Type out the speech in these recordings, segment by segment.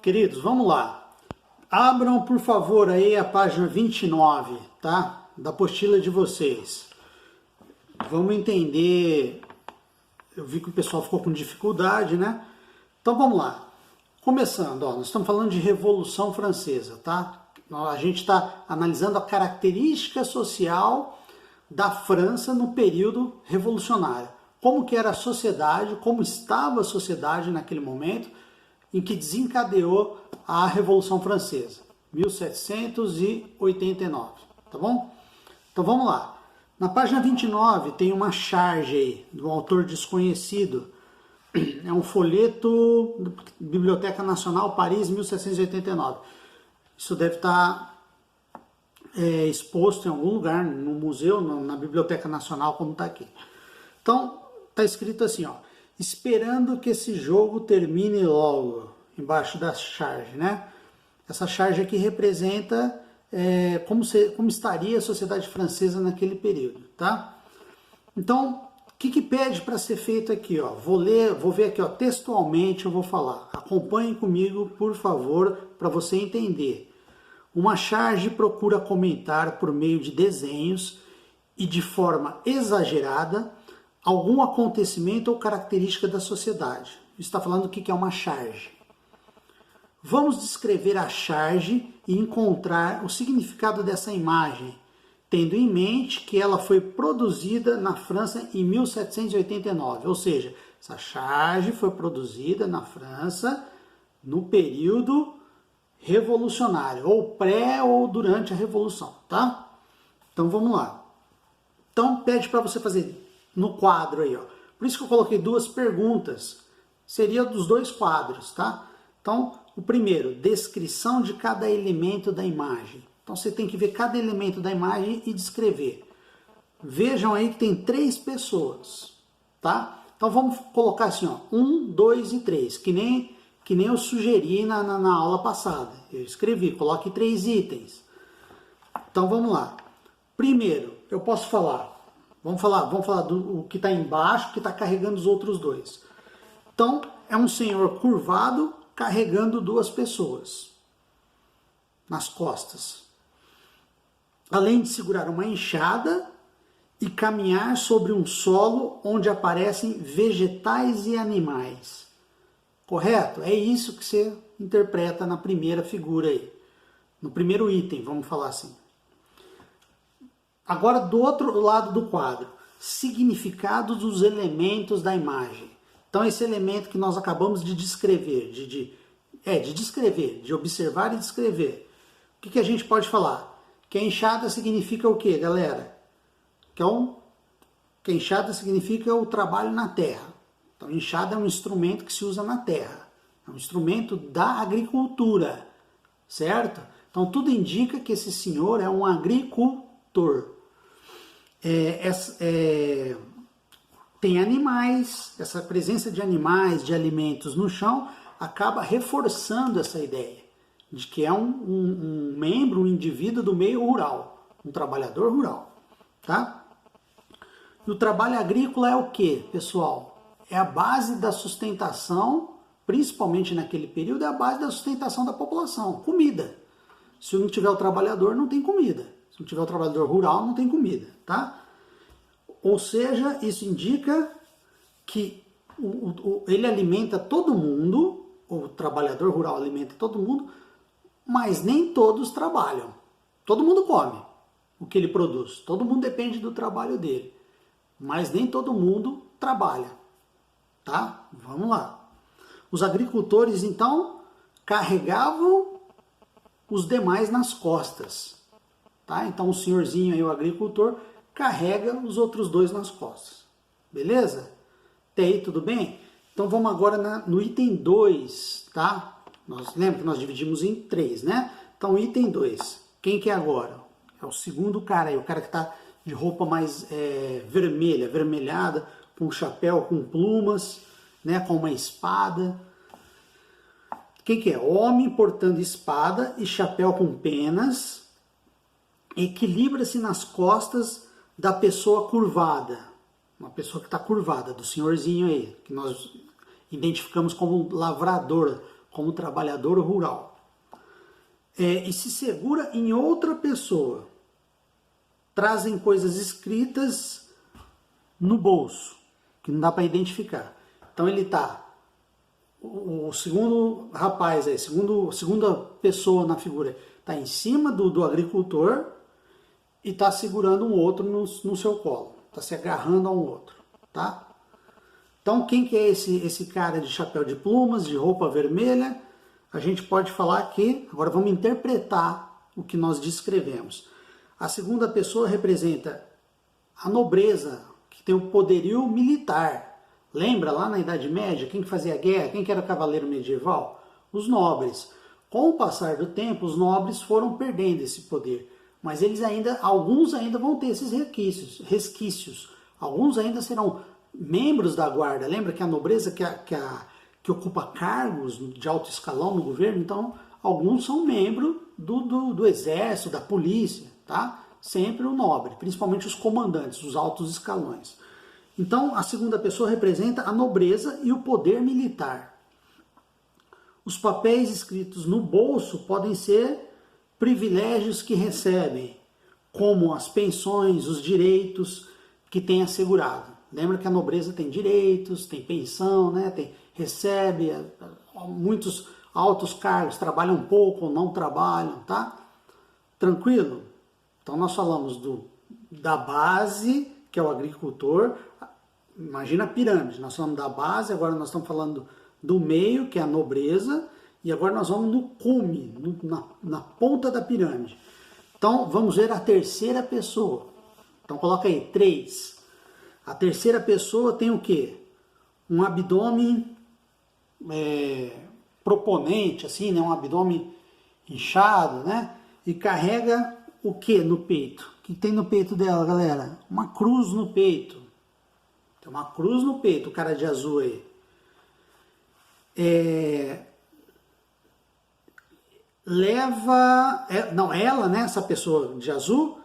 Queridos, vamos lá. Abram, por favor, aí a página 29, tá? Da apostila de vocês. Vamos entender. Eu vi que o pessoal ficou com dificuldade, né? Então vamos lá. Começando, ó, nós estamos falando de Revolução Francesa, tá? A gente está analisando a característica social da França no período revolucionário. Como que era a sociedade, como estava a sociedade naquele momento em que desencadeou a Revolução Francesa, 1789, tá bom? Então vamos lá. Na página 29 tem uma charge aí, do autor desconhecido. É um folheto da Biblioteca Nacional, Paris, 1789. Isso deve estar exposto em algum lugar, no museu, na Biblioteca Nacional, como está aqui. Então, está escrito assim, ó, esperando que esse jogo termine logo, embaixo da charge, né? Essa charge aqui representa como estaria a sociedade francesa naquele período, tá? Então, o que pede para ser feito aqui, ó? Vou ver aqui, ó, textualmente eu vou falar. Acompanhe comigo, por favor, para você entender. Uma charge procura comentar por meio de desenhos e de forma exagerada algum acontecimento ou característica da sociedade. Está falando o que é uma charge. Vamos descrever a charge e encontrar o significado dessa imagem, tendo em mente que ela foi produzida na França em 1789. Ou seja, essa charge foi produzida na França no período revolucionário, ou pré ou durante a Revolução, tá? Então vamos lá. Então pede para você fazer no quadro aí, ó. Por isso que eu coloquei duas perguntas. Seria dos dois quadros, tá? Então, o primeiro, descrição de cada elemento da imagem. Então você tem que ver cada elemento da imagem e descrever. Vejam aí que tem 3 pessoas, tá? Então vamos colocar assim, ó, 1, 2 e 3, que nem eu sugeri na aula passada. Eu escrevi, coloque 3 itens. Então vamos lá. Primeiro, eu posso falar. Vamos falar do que está embaixo, que está carregando os outros 2. Então, é um senhor curvado carregando 2 pessoas nas costas. Além de segurar uma enxada e caminhar sobre um solo onde aparecem vegetais e animais. Correto? É isso que você interpreta na primeira figura aí. No primeiro item, vamos falar assim. Agora, do outro lado do quadro, significado dos elementos da imagem. Então, esse elemento que nós acabamos de descrever, de observar e descrever. O que a gente pode falar? Que a enxada significa o quê, galera? Que a enxada significa o trabalho na terra. Então, enxada é um instrumento que se usa na terra. É um instrumento da agricultura, certo? Então, tudo indica que esse senhor é um agricultor. Tem animais, essa presença de animais, de alimentos no chão, acaba reforçando essa ideia de que é um membro, um indivíduo do meio rural, um trabalhador rural, tá? E o trabalho agrícola é o que, pessoal? É a base da sustentação, principalmente naquele período, é a base da sustentação da população, comida. Se não tiver o trabalhador, não tem comida. Se não tiver o trabalhador rural, não tem comida, tá? Ou seja, isso indica que ele alimenta todo mundo, o trabalhador rural alimenta todo mundo, mas nem todos trabalham. Todo mundo come o que ele produz, todo mundo depende do trabalho dele, mas nem todo mundo trabalha, tá? Vamos lá. Os agricultores, então, carregavam os demais nas costas, tá? Então o senhorzinho aí, o agricultor, carrega os outros 2 nas costas. Beleza? Até aí tudo bem? Então vamos agora no item 2, tá? Lembra que nós dividimos em 3, né? Então item 2. Quem que é agora? É o segundo cara aí, o cara que está de roupa mais vermelha, avermelhada, com um chapéu com plumas, né? Com uma espada. Quem que é? Homem portando espada e chapéu com penas. Equilibra-se nas costas da pessoa curvada, uma pessoa que está curvada, do senhorzinho aí, que nós identificamos como lavrador, como trabalhador rural. E se segura em outra pessoa. Trazem coisas escritas no bolso, que não dá para identificar. Então ele está, o segundo rapaz aí, segunda pessoa na figura, está em cima do agricultor e está segurando um outro no seu colo. Está se agarrando a um outro, tá? Então quem que é esse cara de chapéu de plumas, de roupa vermelha? A gente pode falar que, agora vamos interpretar o que nós descrevemos. A segunda pessoa representa a nobreza, que tem o poderio militar. Lembra lá na Idade Média, quem que fazia guerra, quem que era cavaleiro medieval? Os nobres. Com o passar do tempo, os nobres foram perdendo esse poder, mas alguns ainda vão ter esses resquícios. Alguns ainda serão membros da guarda. Lembra que a nobreza que ocupa cargos de alto escalão no governo, então alguns são membros do exército, da polícia, tá? Sempre o nobre, principalmente os comandantes, os altos escalões. Então a segunda pessoa representa a nobreza e o poder militar. Os papéis escritos no bolso podem ser privilégios que recebem, como as pensões, os direitos que tem assegurado. Lembra que a nobreza tem direitos, tem pensão, né? Recebe muitos altos cargos, trabalham pouco ou não trabalham, tá? Tranquilo? Então nós falamos da base, que é o agricultor. Imagina a pirâmide, nós falamos da base, agora nós estamos falando do meio, que é a nobreza, e agora nós vamos no cume, na ponta da pirâmide. Então vamos ver a terceira pessoa. Então coloca aí, 3. A terceira pessoa tem o quê? Um abdômen proponente, assim, né? Um abdômen inchado, né? E carrega o que no peito? O que tem no peito dela, galera? Uma cruz no peito. Tem uma cruz no peito, o cara de azul aí. Ela, né? Essa pessoa de azul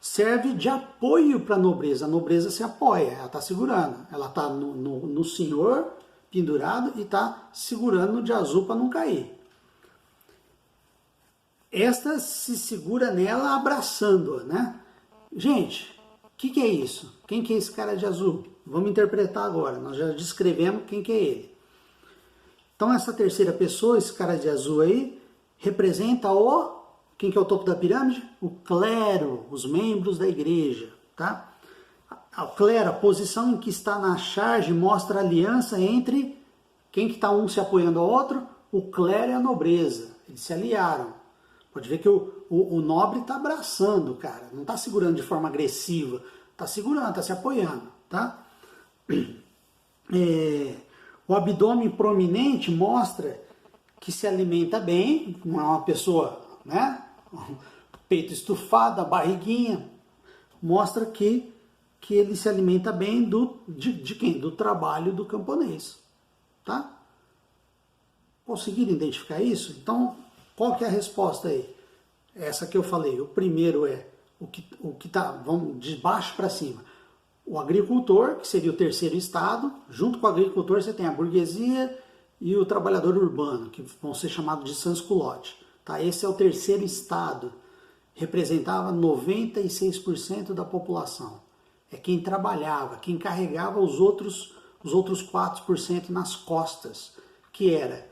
serve de apoio para a nobreza. A nobreza se apoia, ela está segurando. Ela está no senhor pendurado e está segurando no de azul para não cair. Esta se segura nela abraçando-a, né? Gente, o que é isso? Quem que é esse cara de azul? Vamos interpretar agora, nós já descrevemos quem que é ele. Então essa terceira pessoa, esse cara de azul aí, representa quem que é o topo da pirâmide? O clero, os membros da igreja, tá? O clero, a posição em que está na charge, mostra a aliança entre quem que está um se apoiando ao outro, o clero e a nobreza. Eles se aliaram. Pode ver que o nobre está abraçando o cara, não está segurando de forma agressiva, está segurando, está se apoiando, tá? O abdômen prominente mostra que se alimenta bem, não é uma pessoa, né? Peito estufado, a barriguinha, mostra que ele se alimenta bem de quem? Do trabalho do camponês, tá? Conseguiram identificar isso? Então, qual que é a resposta aí? Essa que eu falei. O primeiro é o que tá, vamos de baixo para cima. O agricultor, que seria o terceiro estado. Junto com o agricultor você tem a burguesia e o trabalhador urbano, que vão ser chamados de sans-culottes. Tá? Esse é o terceiro estado. Representava 96% da população. É quem trabalhava, quem carregava os outros 4% nas costas, que era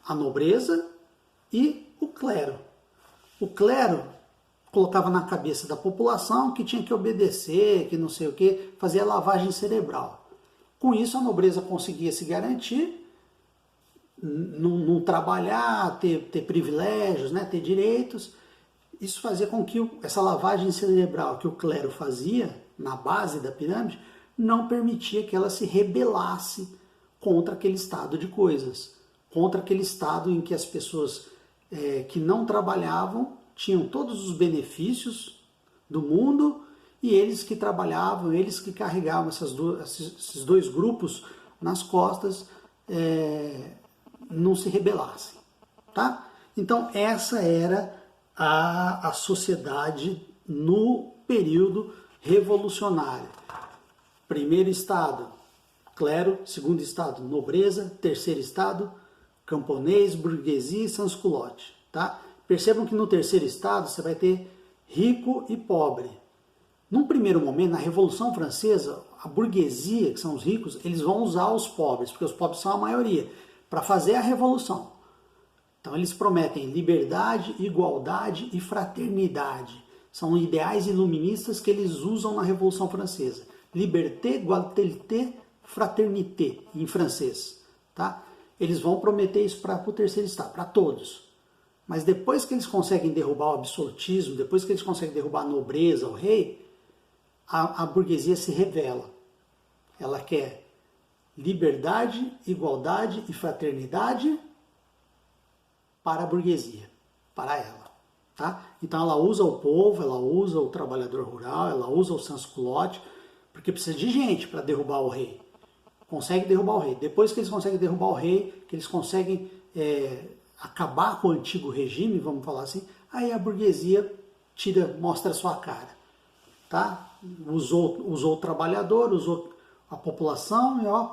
a nobreza e o clero. O clero colocava na cabeça da população que tinha que obedecer, que não sei o que, fazia lavagem cerebral. Com isso a nobreza conseguia se garantir, não trabalhar, ter privilégios, né, ter direitos. Isso fazia com que essa lavagem cerebral que o clero fazia na base da pirâmide não permitia que ela se rebelasse contra aquele estado de coisas, contra aquele estado em que as pessoas que não trabalhavam tinham todos os benefícios do mundo e eles que trabalhavam, eles que carregavam esses dois grupos nas costas, não se rebelassem. Tá? Então essa era a sociedade no período revolucionário. Primeiro estado, clero. Segundo estado, nobreza. Terceiro estado, camponês, burguesia e sans-culotte, tá? Percebam que no terceiro estado você vai ter rico e pobre. Num primeiro momento, na Revolução Francesa, a burguesia, que são os ricos, eles vão usar os pobres, porque os pobres são a maioria, para fazer a revolução. Então eles prometem liberdade, igualdade e fraternidade. São ideais iluministas que eles usam na Revolução Francesa. Liberté, égalité, fraternité, em francês. Tá? Eles vão prometer isso para o terceiro estado, para todos. Mas depois que eles conseguem derrubar o absolutismo, depois que eles conseguem derrubar a nobreza, o rei, a burguesia se rebela. Ela quer liberdade, igualdade e fraternidade para a burguesia, para ela. Tá? Então ela usa o povo, ela usa o trabalhador rural, ela usa o sans-culotte, porque precisa de gente para derrubar o rei. Consegue derrubar o rei. Depois que eles conseguem derrubar o rei, que eles conseguem acabar com o antigo regime, vamos falar assim, aí a burguesia mostra a sua cara. Tá? Usou o trabalhador, usou a população e ó,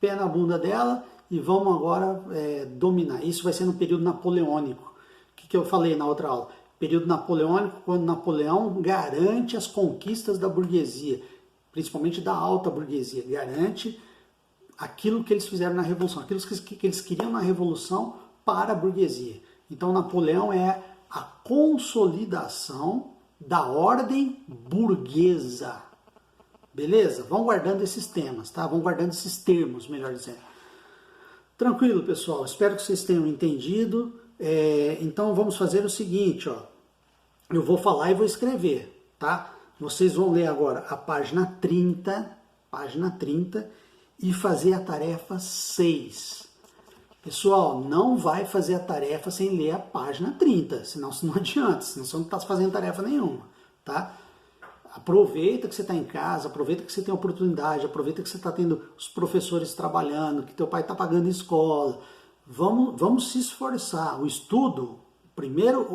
pé na bunda dela e vamos agora dominar. Isso vai ser no período napoleônico. O que eu falei na outra aula? Período napoleônico, quando Napoleão garante as conquistas da burguesia, principalmente da alta burguesia, garante aquilo que eles fizeram na Revolução, aquilo que eles queriam na Revolução para a burguesia. Então Napoleão é a consolidação da ordem burguesa. Beleza? Vão guardando esses temas, tá? Vão guardando esses termos, melhor dizendo. Tranquilo, pessoal. Espero que vocês tenham entendido. Então vamos fazer o seguinte, ó. Eu vou falar e vou escrever, tá? Vocês vão ler agora a página 30 e fazer a tarefa 6. Pessoal, não vai fazer a tarefa sem ler a página 30, senão não adianta, senão você não está fazendo tarefa nenhuma, tá? Aproveita que você está em casa, aproveita que você tem oportunidade, aproveita que você está tendo os professores trabalhando, que teu pai está pagando escola. Vamos se esforçar. O estudo, o primeiro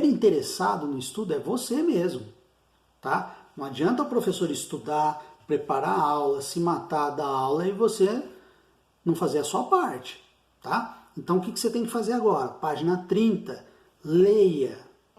interessado no estudo é você mesmo, tá? Não adianta o professor estudar, preparar a aula, se matar da aula e você não fazer a sua parte, tá? Então o que você tem que fazer agora? Página 30, leia,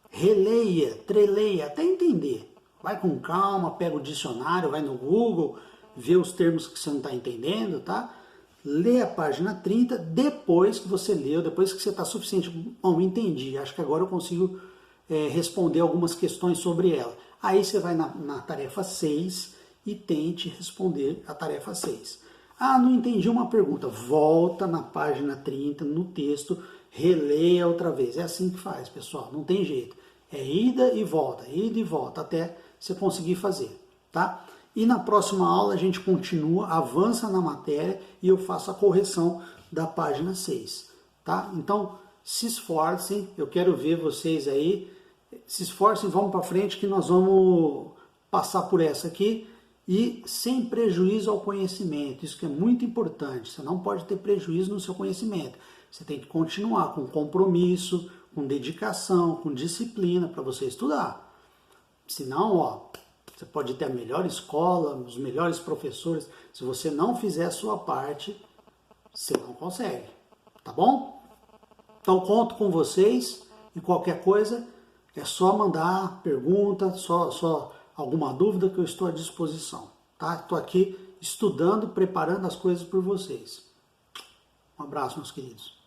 releia, treleia, até entender. Vai com calma, pega o dicionário, vai no Google, vê os termos que você não está entendendo, tá? Lê a página 30, depois que você leu, depois que você está suficiente, bom, entendi, acho que agora eu consigo responder algumas questões sobre ela. Aí você vai na tarefa 6 e tente responder a tarefa 6. Ah, não entendi uma pergunta. Volta na página 30, no texto, releia outra vez. É assim que faz, pessoal, não tem jeito. É ida e volta, até você conseguir fazer, tá? E na próxima aula a gente continua, avança na matéria e eu faço a correção da página 6, tá? Então, se esforcem, eu quero ver vocês aí, se esforcem, vamos para frente que nós vamos passar por essa aqui e sem prejuízo ao conhecimento, isso que é muito importante, você não pode ter prejuízo no seu conhecimento, você tem que continuar com compromisso, com dedicação, com disciplina para você estudar, senão, ó, você pode ter a melhor escola, os melhores professores. Se você não fizer a sua parte, você não consegue. Tá bom? Então conto com vocês e qualquer coisa é só mandar pergunta, só alguma dúvida que eu estou à disposição. Tá? Estou aqui estudando, preparando as coisas por vocês. Um abraço, meus queridos.